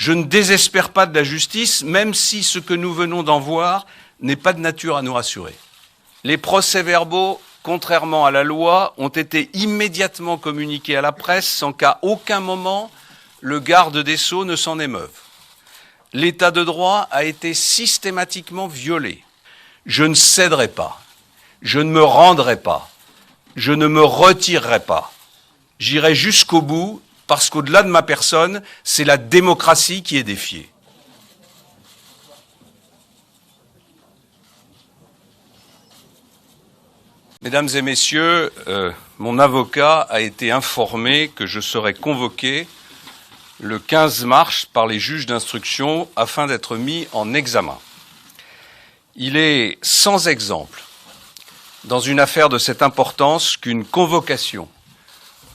Je ne désespère pas de la justice, même si ce que nous venons d'en voir n'est pas de nature à nous rassurer. Les procès-verbaux, contrairement à la loi, ont été immédiatement communiqués à la presse sans qu'à aucun moment le garde des Sceaux ne s'en émeuve. L'état de droit a été systématiquement violé. Je ne céderai pas, je ne me rendrai pas, je ne me retirerai pas. J'irai jusqu'au bout parce qu'au-delà de ma personne, c'est la démocratie qui est défiée. Mesdames et messieurs, mon avocat a été informé que je serai convoqué le 15 mars par les juges d'instruction afin d'être mis en examen. Il est sans exemple, dans une affaire de cette importance, qu'une convocation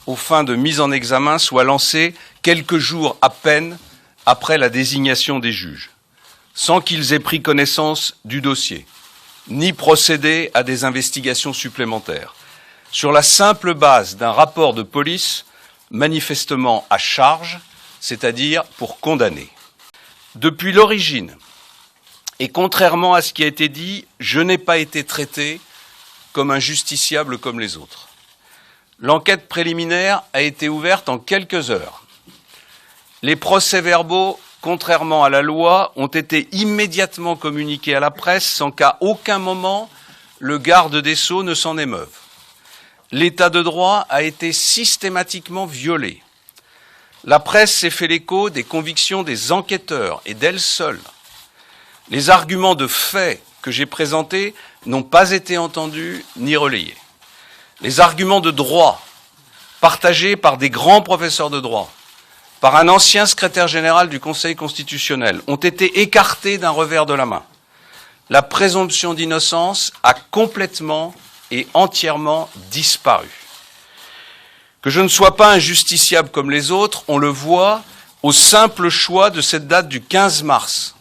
aux fins de mise en examen soit lancée quelques jours à peine après la désignation des juges, sans qu'ils aient pris connaissance du dossier, ni procédé à des investigations supplémentaires, sur la simple base d'un rapport de police manifestement à charge, c'est-à-dire pour condamner. Depuis l'origine, et contrairement à ce qui a été dit, je n'ai pas été traité comme un justiciable comme les autres. L'enquête préliminaire a été ouverte en quelques heures. Les procès-verbaux, contrairement à la loi, ont été immédiatement communiqués à la presse sans qu'à aucun moment le garde des Sceaux ne s'en émeuve. L'état de droit a été systématiquement violé. La presse s'est fait l'écho des convictions des enquêteurs et d'elle seule. Les arguments de fait que j'ai présentés n'ont pas été entendus ni relayés. Les arguments de droit, partagés par des grands professeurs de droit, par un ancien secrétaire général du Conseil constitutionnel, ont été écartés d'un revers de la main. La présomption d'innocence a complètement et entièrement disparu. Que je ne sois pas un justiciable comme les autres, on le voit au simple choix de cette date du 15 mars,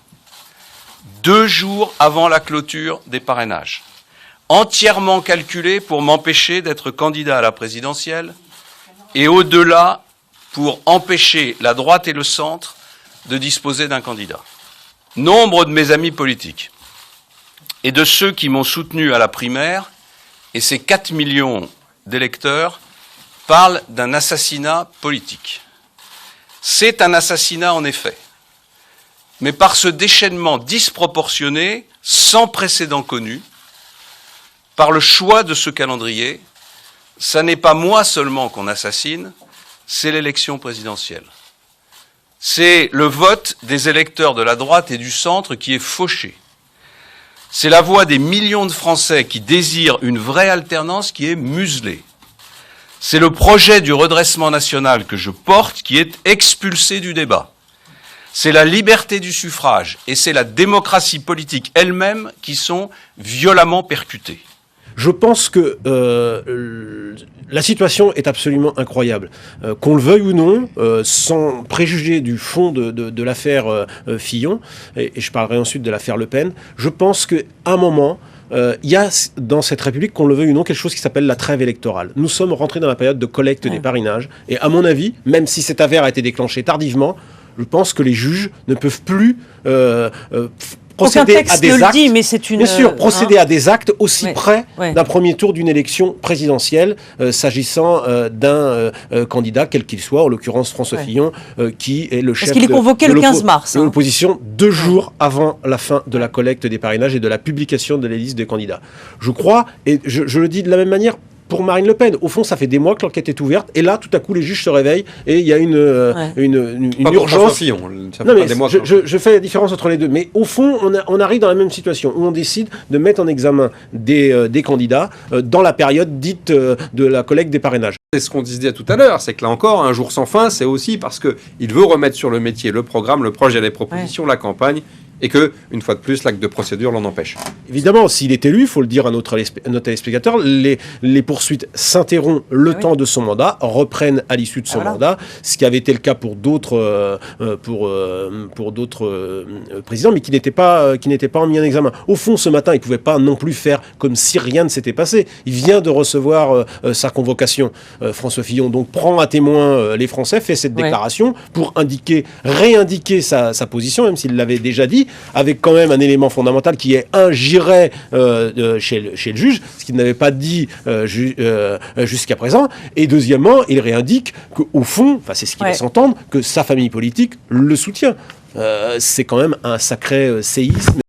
2 jours avant la clôture des parrainages, entièrement calculé pour m'empêcher d'être candidat à la présidentielle et au-delà pour empêcher la droite et le centre de disposer d'un candidat. Nombre de mes amis politiques et de ceux qui m'ont soutenu à la primaire, et ces 4 millions d'électeurs, parlent d'un assassinat politique. C'est un assassinat en effet, mais par ce déchaînement disproportionné, sans précédent connu, par le choix de ce calendrier, ça n'est pas moi seulement qu'on assassine, c'est l'élection présidentielle. C'est le vote des électeurs de la droite et du centre qui est fauché. C'est la voix des millions de Français qui désirent une vraie alternance qui est muselée. C'est le projet du redressement national que je porte qui est expulsé du débat. C'est la liberté du suffrage et c'est la démocratie politique elle-même qui sont violemment percutées. Je pense que la situation est absolument incroyable. Qu'on le veuille ou non, sans préjuger du fond de l'affaire Fillon, et je parlerai ensuite de l'affaire Le Pen, je pense qu'à un moment, il y a dans cette République, qu'on le veuille ou non, quelque chose qui s'appelle la trêve électorale. Nous sommes rentrés dans la période de collecte des parrainages, et à mon avis, même si cette affaire a été déclenchée tardivement, je pense que les juges ne peuvent plus procéder à des actes. Dit, mais c'est une... Bien sûr, procéder à des actes aussi près d'un premier tour d'une élection présidentielle, s'agissant d'un candidat, quel qu'il soit, en l'occurrence François Fillon, qui est le chef Parce qu'il est convoqué le 15 mars. De l'opposition, 2 jours avant la fin de la collecte des parrainages et de la publication de la liste des candidats. Je crois, et je le dis de la même manière, pour Marine Le Pen, au fond, ça fait des mois que l'enquête est ouverte, et là, tout à coup, les juges se réveillent, et il y a une urgence. Non, mais je fais la différence entre les deux. Mais au fond, on arrive dans la même situation, où on décide de mettre en examen des candidats dans la période dite de la collecte des parrainages. C'est ce qu'on disait tout à l'heure, c'est que là encore, un jour sans fin, c'est aussi parce qu'il veut remettre sur le métier le programme, le projet, les propositions, la campagne, et que, une fois de plus, l'acte de procédure l'en empêche. Évidemment, s'il est élu, il faut le dire à nos téléspectateurs, les poursuites s'interrompent le temps de son mandat, reprennent à l'issue de son mandat, ce qui avait été le cas pour d'autres présidents, mais qui n'étaient pas mis en examen. Au fond, ce matin, il ne pouvait pas non plus faire comme si rien ne s'était passé. Il vient de recevoir sa convocation, François Fillon, donc prend à témoin les Français, fait cette déclaration pour réindiquer sa position, même s'il l'avait déjà dit, avec quand même un élément fondamental qui est j'irai chez le juge, ce qu'il n'avait pas dit jusqu'à présent. Et deuxièmement, il réindique qu'au fond, c'est ce qui laisse entendre, que sa famille politique le soutient. C'est quand même un sacré séisme